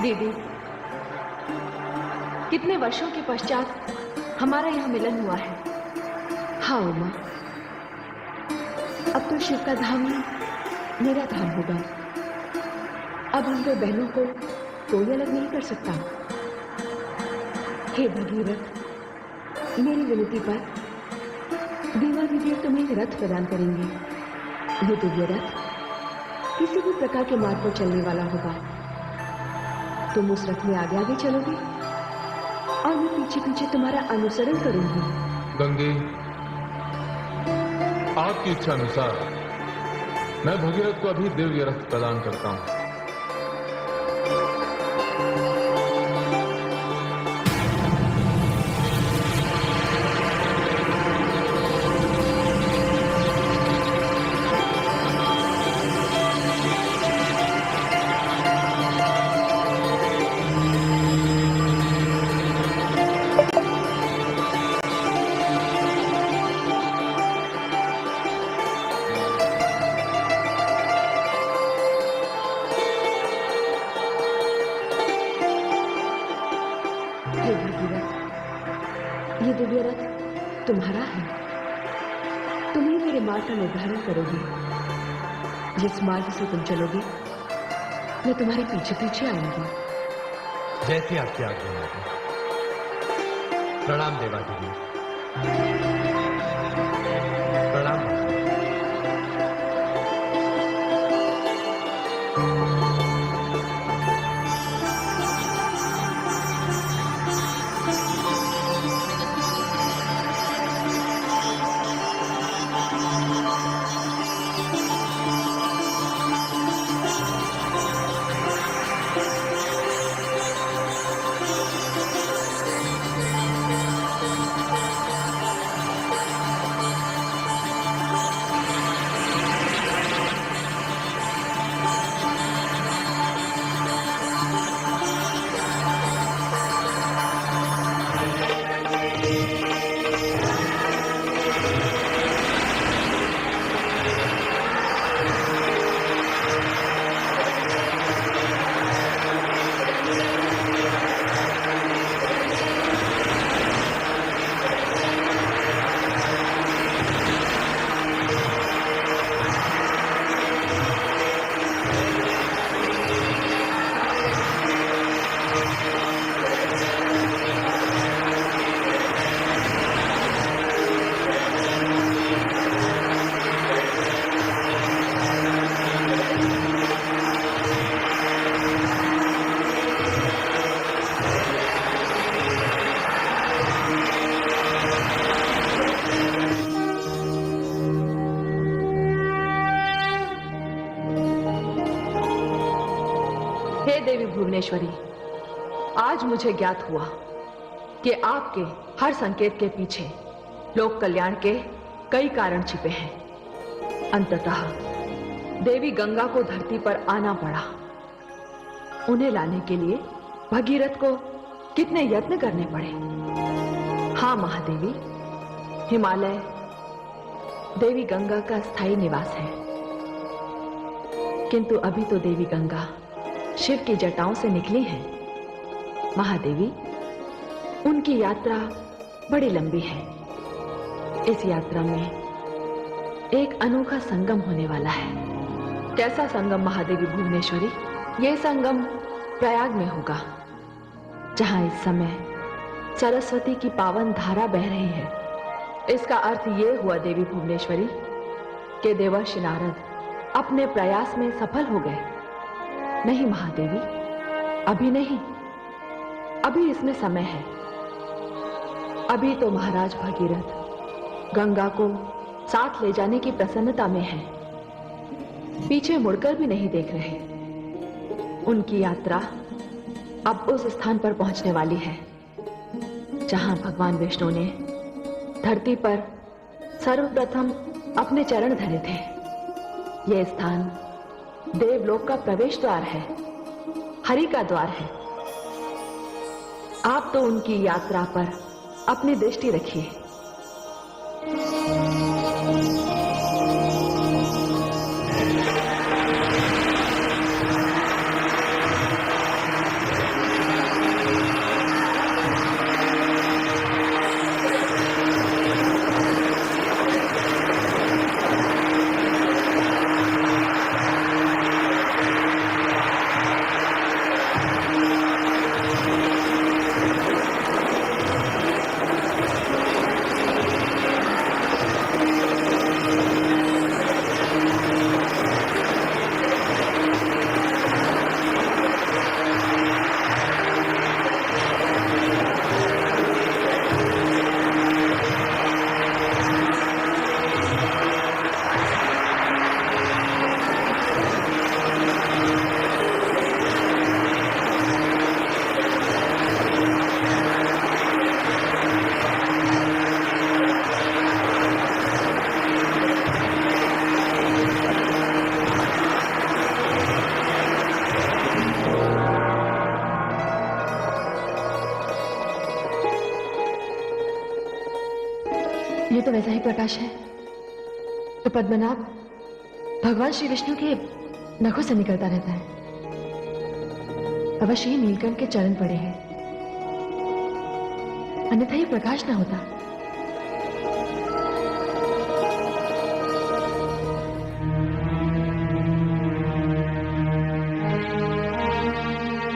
दीदी, कितने वर्षों के पश्चात हमारा यह मिलन हुआ है। हाँ उमा, अब तो शिव का धाम ही मेरा धाम होगा। अब हम दो बहनों को कोई अलग नहीं कर सकता। हे भगीरथ, मेरी विनती पर देवा दीदी तुम्हें रथ प्रदान करेंगे। ये दिव्य रथ किसी भी प्रकार के मार्ग पर चलने वाला होगा। तुम उस रथ में आगे आगे चलोगे और मैं पीछे पीछे तुम्हारा अनुसरण करूंगी। गंगे, आपकी इच्छा अनुसार मैं भगीरथ को अभी दिव्य रथ प्रदान करता हूं। ये दिव्य रथ तुम्हारा है। तुम ही मेरे मार्ग का निर्धारण करोगे। जिस मार्ग से तुम चलोगे मैं तुम्हारे पीछे पीछे आऊंगी। जैसी आपकी आज्ञा है। प्रणाम देवा दीदी। प्रणाम। देवी भुवनेश्वरी, आज मुझे ज्ञात हुआ कि आपके हर संकेत के पीछे लोक कल्याण के कई कारण छिपे हैं। अंततः देवी गंगा को धरती पर आना पड़ा। उन्हें लाने के लिए भगीरथ को कितने यत्न करने पड़े। हाँ महादेवी, हिमालय देवी गंगा का स्थायी निवास है, किंतु अभी तो देवी गंगा शिव की जटाओं से निकली है। महादेवी, उनकी यात्रा बड़ी लंबी है। इस यात्रा में एक अनोखा संगम होने वाला है। कैसा संगम महादेवी भुवनेश्वरी? यह संगम प्रयाग में होगा, जहां इस समय सरस्वती की पावन धारा बह रही है। इसका अर्थ यह हुआ देवी भुवनेश्वरी कि देवर्षि नारद अपने प्रयास में सफल हो गए। नहीं महादेवी, अभी नहीं, अभी इसमें समय है। अभी तो महाराज भगीरथ गंगा को साथ ले जाने की प्रसन्नता में है, पीछे मुड़कर भी नहीं देख रहे। उनकी यात्रा अब उस स्थान पर पहुंचने वाली है जहां भगवान विष्णु ने धरती पर सर्वप्रथम अपने चरण धरे थे। यह स्थान देवलोक का प्रवेश द्वार है, हरि का द्वार है। आप तो उनकी यात्रा पर अपनी दृष्टि रखिए। ये तो वैसा ही प्रकाश है तो पद्मनाभ भगवान श्री विष्णु के नखों से निकलता रहता है। अवश्य ही नीलकंठ के चरण पड़े हैं, अन्यथा ये प्रकाश ना होता।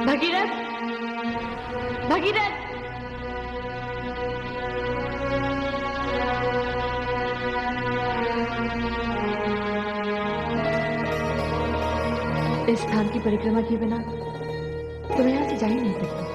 भगीरथ, भगीरथ, इस स्थान की परिक्रमा किए बिना तो मैं यहां से जा ही नहीं सकती।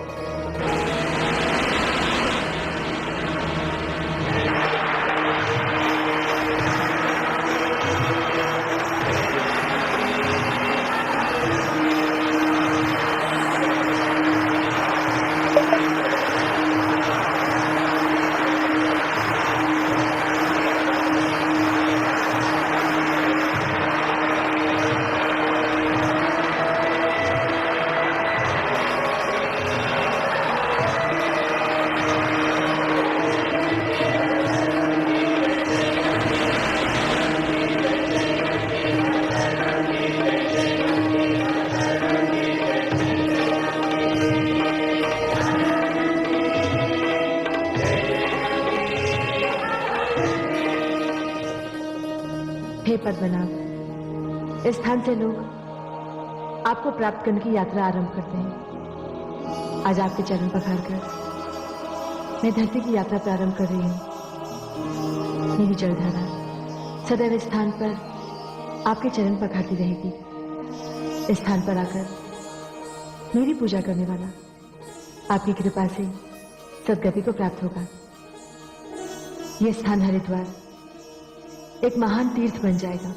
हे पद्मनाभ, इस स्थान से लोग आपको प्राप्त करने की यात्रा आरंभ करते हैं। आज आपके चरण पखार कर मैं धरती की यात्रा प्रारंभ कर रही हूँ। मेरी जलधारा सदैव इस स्थान पर आपके चरण पखारती रहेगी। इस स्थान पर आकर मेरी पूजा करने वाला आपकी कृपा से सद्गति को प्राप्त होगा। यह स्थान हरिद्वार एक महान तीर्थ बन जाएगा।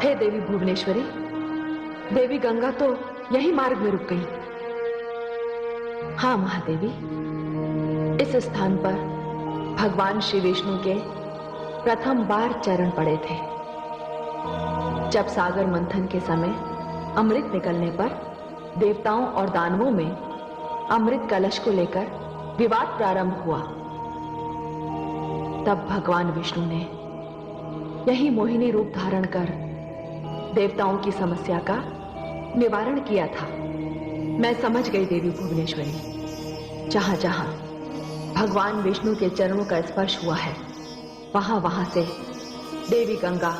हे देवी भुवनेश्वरी, देवी गंगा तो यही मार्ग में रुक गई। हाँ महादेवी, इस स्थान पर भगवान श्री विष्णु के प्रथम बार चरण पड़े थे। जब सागर मंथन के समय अमृत निकलने पर देवताओं और दानवों में अमृत कलश को लेकर विवाद प्रारंभ हुआ, तब भगवान विष्णु ने यही मोहिनी रूप धारण कर देवताओं की समस्या का निवारण किया था। मैं समझ गई देवी भुवनेश्वरी, जहां जहां भगवान विष्णु के चरणों का स्पर्श हुआ है वहां वहां से देवी गंगा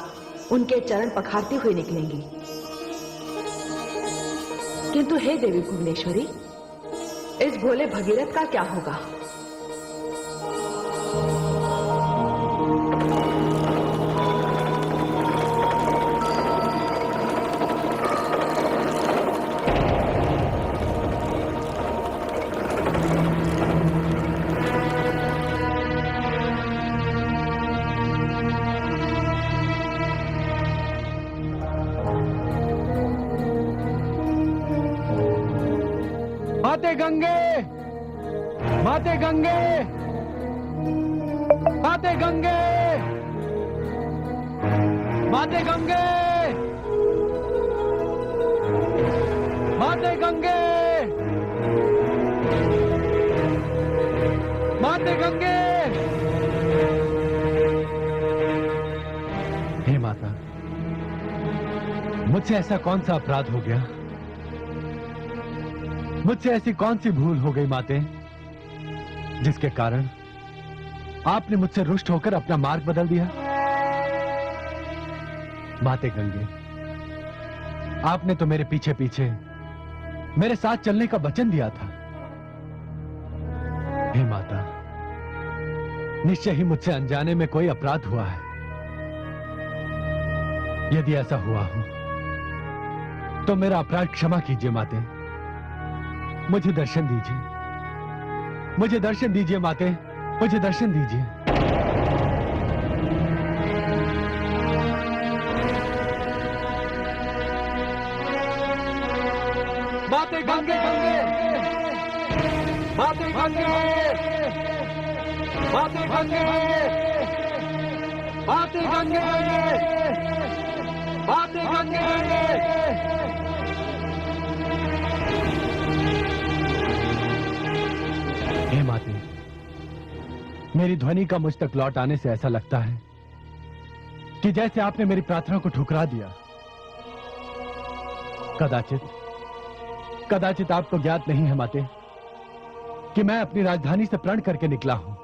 उनके चरण पखारती हुई निकलेंगी। किंतु हे देवी भुवनेश्वरी, इस भोले भगीरथ का क्या होगा? माते गंगे, माते गंगे, माते गंगे, माते गंगे, माते गंगे, माते गंगे। हे माता, मुझसे ऐसा कौन सा अपराध हो गया? मुझसे ऐसी कौन सी भूल हो गई माते, जिसके कारण आपने मुझसे रुष्ट होकर अपना मार्ग बदल दिया? माते गंगे, आपने तो मेरे पीछे पीछे मेरे साथ चलने का वचन दिया था। हे माता, निश्चय ही मुझसे अनजाने में कोई अपराध हुआ है। यदि ऐसा हुआ हो तो मेरा अपराध क्षमा कीजिए माते। मुझे दर्शन दीजिए, मुझे दर्शन दीजिए माते, मुझे दर्शन दीजिए। माते गंगे, माते माते माते गंगे माते गंगे माते गंगे। हे माते, मेरी ध्वनि का मुझ तक लौट आने से ऐसा लगता है कि जैसे आपने मेरी प्रार्थना को ठुकरा दिया। कदाचित आपको ज्ञात नहीं है माते कि मैं अपनी राजधानी से प्रण करके निकला हूं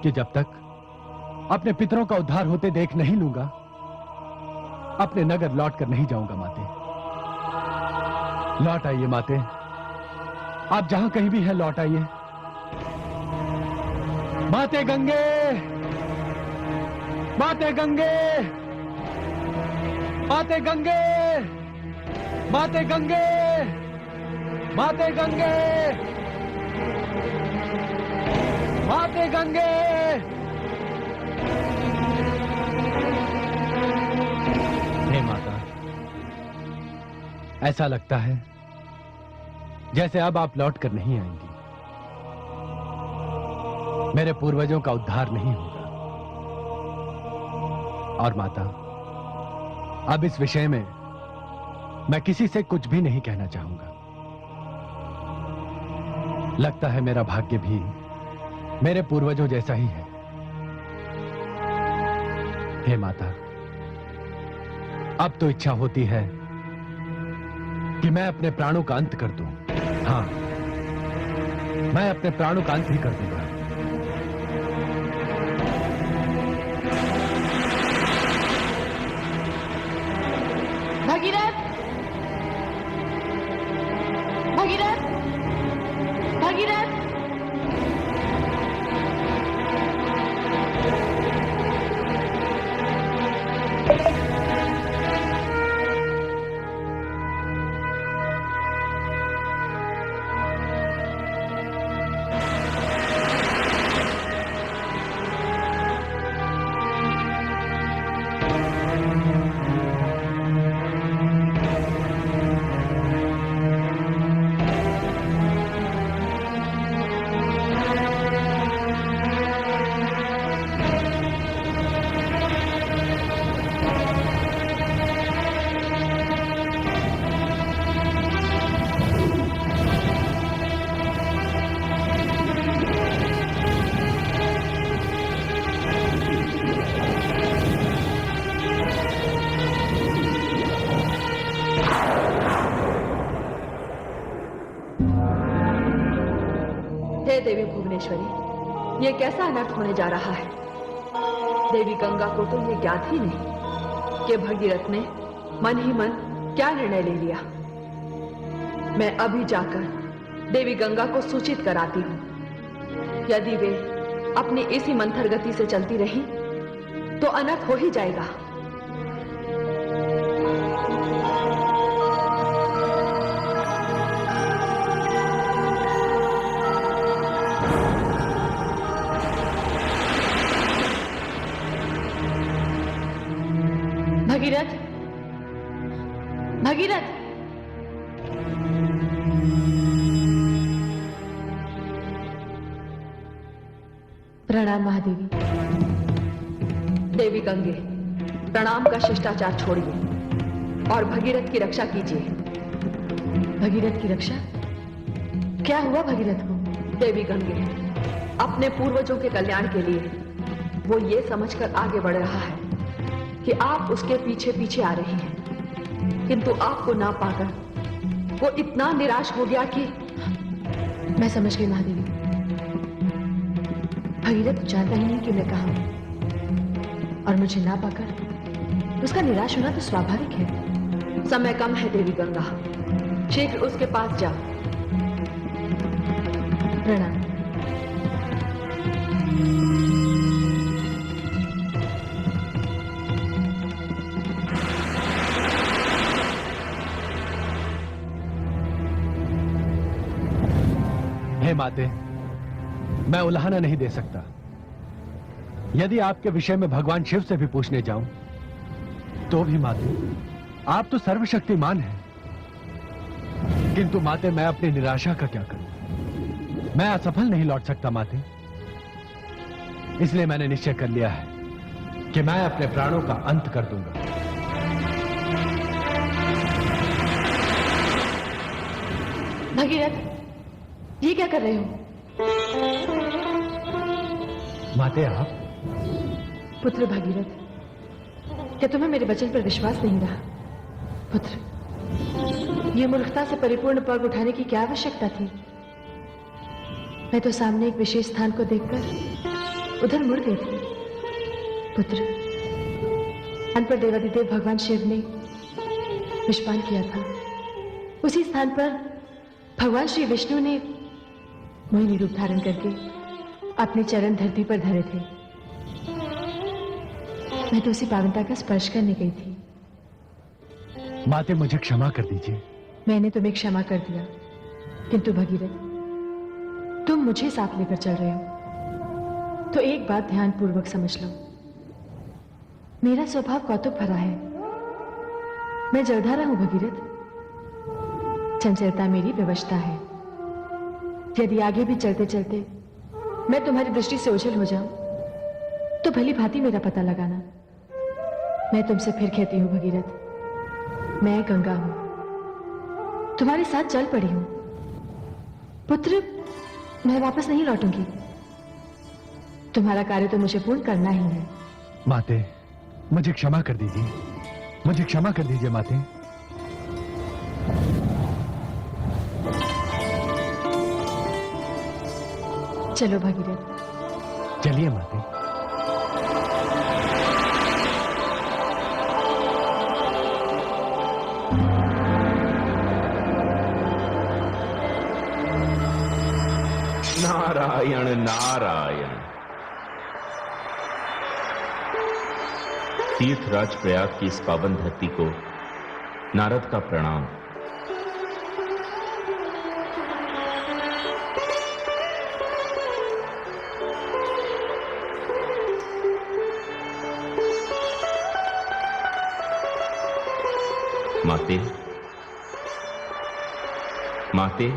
कि जब तक अपने पितरों का उद्धार होते देख नहीं लूंगा, अपने नगर लौट कर नहीं जाऊंगा। माते, लौट आइए माते, आप जहां कहीं भी हैं लौट आइए। माते गंगे, माते गंगे, माते गंगे, माते गंगे, माते गंगे, माते गंगे। हे माता, ऐसा लगता है जैसे अब आप लौट कर नहीं आएंगी। मेरे पूर्वजों का उद्धार नहीं होगा। और माता, अब इस विषय में मैं किसी से कुछ भी नहीं कहना चाहूंगा। लगता है मेरा भाग्य भी मेरे पूर्वजों जैसा ही है। हे माता, अब तो इच्छा होती है कि मैं अपने प्राणों का अंत कर दूं। हां, मैं अपने प्राणों का अंत ही कर दूंगा। भगीरथ, भगीरथ, भगीरथ। हे देवी भुवनेश्वरी, ये कैसा अनर्थ होने जा रहा है। देवी गंगा को तो ये ज्ञात ही नहीं कि भगीरथ ने मन ही मन क्या निर्णय ले लिया। मैं अभी जाकर देवी गंगा को सूचित कराती हूं। यदि वे अपनी इसी मंथर गति से चलती रही तो अनर्थ हो ही जाएगा। भगीरथ, भगीरथ। प्रणाम महादेवी। देवी गंगे, प्रणाम का शिष्टाचार छोड़िए और भगीरथ की रक्षा कीजिए। भगीरथ की रक्षा? क्या हुआ भगीरथ को? देवी गंगे, अपने पूर्वजों के कल्याण के लिए वो ये समझकर आगे बढ़ रहा है कि आप उसके पीछे पीछे आ रही हैं, किंतु आपको ना पाकर वो इतना निराश हो गया कि। मैं समझ गई महादेवी। भगीरथ जानता ही नहीं कि मैं कहां हूं और मुझे ना पाकर उसका निराश होना तो स्वाभाविक है। समय कम है देवी गंगा, शीघ्र उसके पास जाओ। प्रणाम। हे माते, मैं उल्हाना नहीं दे सकता। यदि आपके विषय में भगवान शिव से भी पूछने जाऊं तो भी माते, आप तो सर्वशक्तिमान हैं। किंतु माते, मैं अपनी निराशा का क्या करूं? मैं असफल नहीं लौट सकता माते। इसलिए मैंने निश्चय कर लिया है कि मैं अपने प्राणों का अंत कर दूंगा। भगीरथ, ये क्या कर रहे हो? माते आप? पुत्र भगीरथ, क्या तुम्हें मेरे वचन पर विश्वास नहीं रहा? पुत्र, ये मूर्खता से परिपूर्ण पग उठाने की क्या आवश्यकता थी? मैं तो सामने एक विशेष स्थान को देखकर उधर मुड़ गई थी। पुत्र, अंत पर देवादिदेव भगवान शिव ने विषपान किया था। उसी स्थान पर भगवान श्री विष्णु ने मोहिनी रूप धारण करके अपने चरण धरती पर धरे थे। मैं तो उसी पावनता का स्पर्श करने गई थी। माते, मुझे क्षमा कर दीजिए। मैंने तुम्हें क्षमा कर दिया, किंतु भगीरथ, तुम मुझे साथ लेकर चल रहे हो, तो एक बात ध्यान पूर्वक समझ लो। मेरा स्वभाव कौतुक भरा है। मैं जलधारा हूं भगीरथ। चंचलता मेरी विवशता है। यदि आगे भी चलते चलते मैं तुम्हारी दृष्टि से ओझल हो जाऊं, तो भली भांति मेरा पता लगाना। मैं तुमसे फिर कहती हूं भगीरथ, मैं गंगा हूं, तुम्हारे साथ चल पड़ी हूं। पुत्र, मैं वापस नहीं लौटूंगी। तुम्हारा कार्य तो मुझे पूर्ण करना ही है। माते, मुझे क्षमा कर दीजिए। मुझे क्षमा कर दीजिए माते। चलो भगीरथ। चलिए माते। नारायण नारायण। तीर्थराज प्रयाग की इस पावन धरती को नारद का प्रणाम। माते, माते,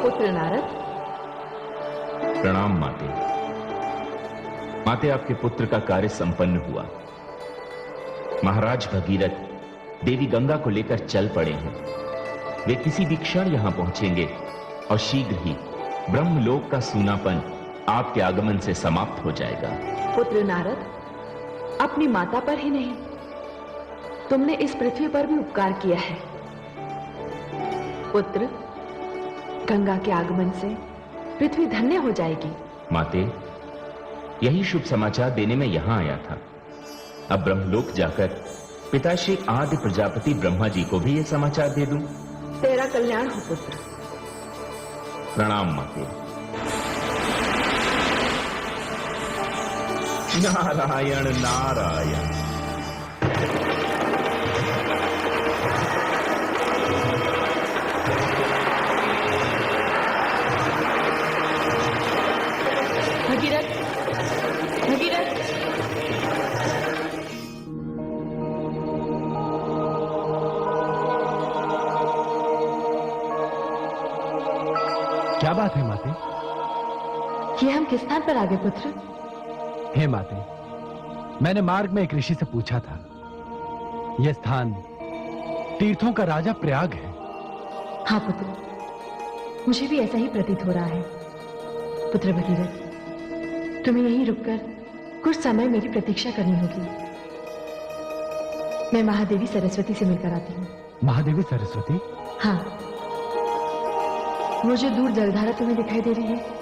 पुत्र नारद। प्रणाम माते। माते, आपके पुत्र का कार्य संपन्न हुआ। महाराज भगीरथ देवी गंगा को लेकर चल पड़े हैं। वे किसी भी क्षण यहां पहुंचेंगे और शीघ्र ही ब्रह्मलोक का सूनापन आपके आगमन से समाप्त हो जाएगा। पुत्र नारद, अपनी माता पर ही नहीं, तुमने इस पृथ्वी पर भी उपकार किया है। पुत्र, गंगा के आगमन से पृथ्वी धन्य हो जाएगी। माते, यही शुभ समाचार देने में यहां आया था। अब ब्रह्मलोक जाकर पिताश्री आदि प्रजापति ब्रह्मा जी को भी यह समाचार दे दूं। तेरा कल्याण हो पुत्र। प्रणाम माते। नारायण नारायण। भगीरथ, भगीरथ। क्या बात है माते? ये हम किस स्थान पर आ गए पुत्र? हे माते, मैंने मार्ग में एक ऋषि से पूछा था। यह स्थान तीर्थों का राजा प्रयाग है। हाँ पुत्र, मुझे भी ऐसा ही प्रतीत हो रहा है। पुत्र भगीरथ, तुम्हें यहीं रुककर कुछ समय मेरी प्रतीक्षा करनी होगी। मैं महादेवी सरस्वती से मिलकर आती हूँ। महादेवी सरस्वती? हाँ, वो जो दूर जलधारा तुम्हें दिखाई दे रही है,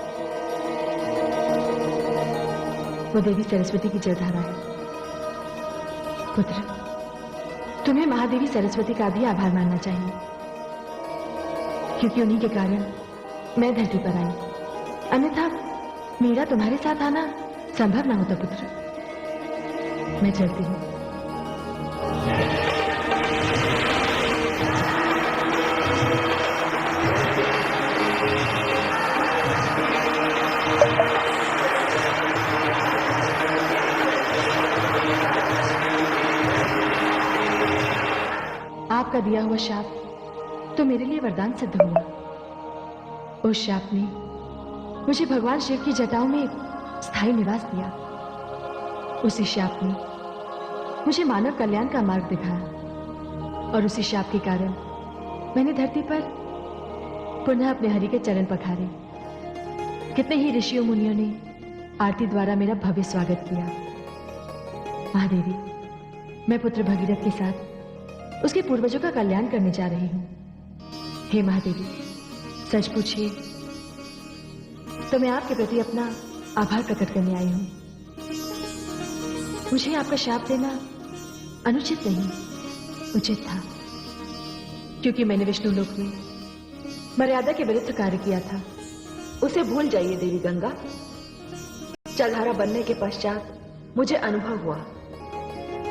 वो देवी सरस्वती की जलधारा है। पुत्र, तुम्हें महादेवी सरस्वती का भी आभार मानना चाहिए, क्योंकि उन्हीं के कारण मैं धरती पर आई। अन्यथा मेरा तुम्हारे साथ आना संभव ना होता पुत्र। मैं चलती हूँ। का दिया हुआ शाप तो मेरे लिए वरदान सिद्ध हुआ। उस शाप ने मुझे भगवान शिव की जटाओं में स्थायी निवास दिया। उसी शाप ने मुझे मानव कल्याण का मार्ग दिखाया और उसी शाप के कारण मैंने धरती पर पुनः अपने हरि के चरण पखारे। कितने ही ऋषियों मुनियों ने आरती द्वारा मेरा भव्य स्वागत किया। महादेवी, मैं पुत्र भगीरथ के साथ उसके पूर्वजों का कल्याण करने जा रही हूं। हे महादेवी, सच पूछिए तो मैं आपके प्रति अपना आभार प्रकट करने आई हूं। मुझे आपका शाप देना अनुचित नहीं, उचित था, क्योंकि मैंने विष्णु लोक में मर्यादा के विरुद्ध कार्य किया था। उसे भूल जाइए देवी गंगा। जलधारा बनने के पश्चात मुझे अनुभव हुआ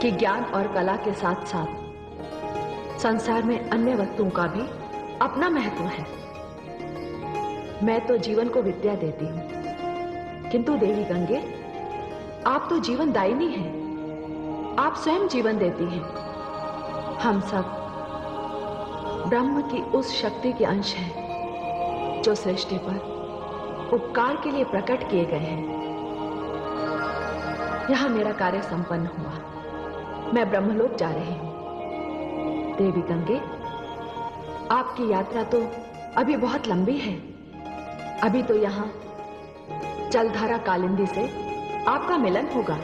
कि ज्ञान और कला के साथ साथ संसार में अन्य वस्तुओं का भी अपना महत्व है। मैं तो जीवन को विद्या देती हूं, किंतु देवी गंगे, आप तो जीवन दायिनी हैं। आप स्वयं जीवन देती हैं। हम सब ब्रह्म की उस शक्ति के अंश हैं जो सृष्टि पर उपकार के लिए प्रकट किए गए हैं। यहां मेरा कार्य संपन्न हुआ। मैं ब्रह्मलोक जा रही हूं। देवी गंगे, आपकी यात्रा तो अभी बहुत लंबी है। अभी तो यहां जलधारा कालिंदी से आपका मिलन होगा,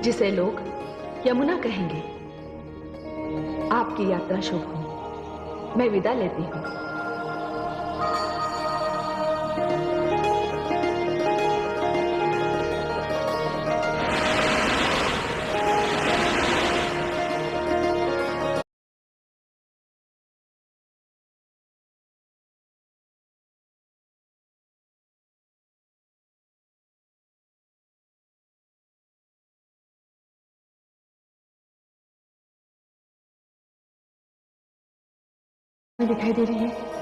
जिसे लोग यमुना कहेंगे। आपकी यात्रा शुभ हो। मैं विदा लेती हूं। दिखाई दे रही है।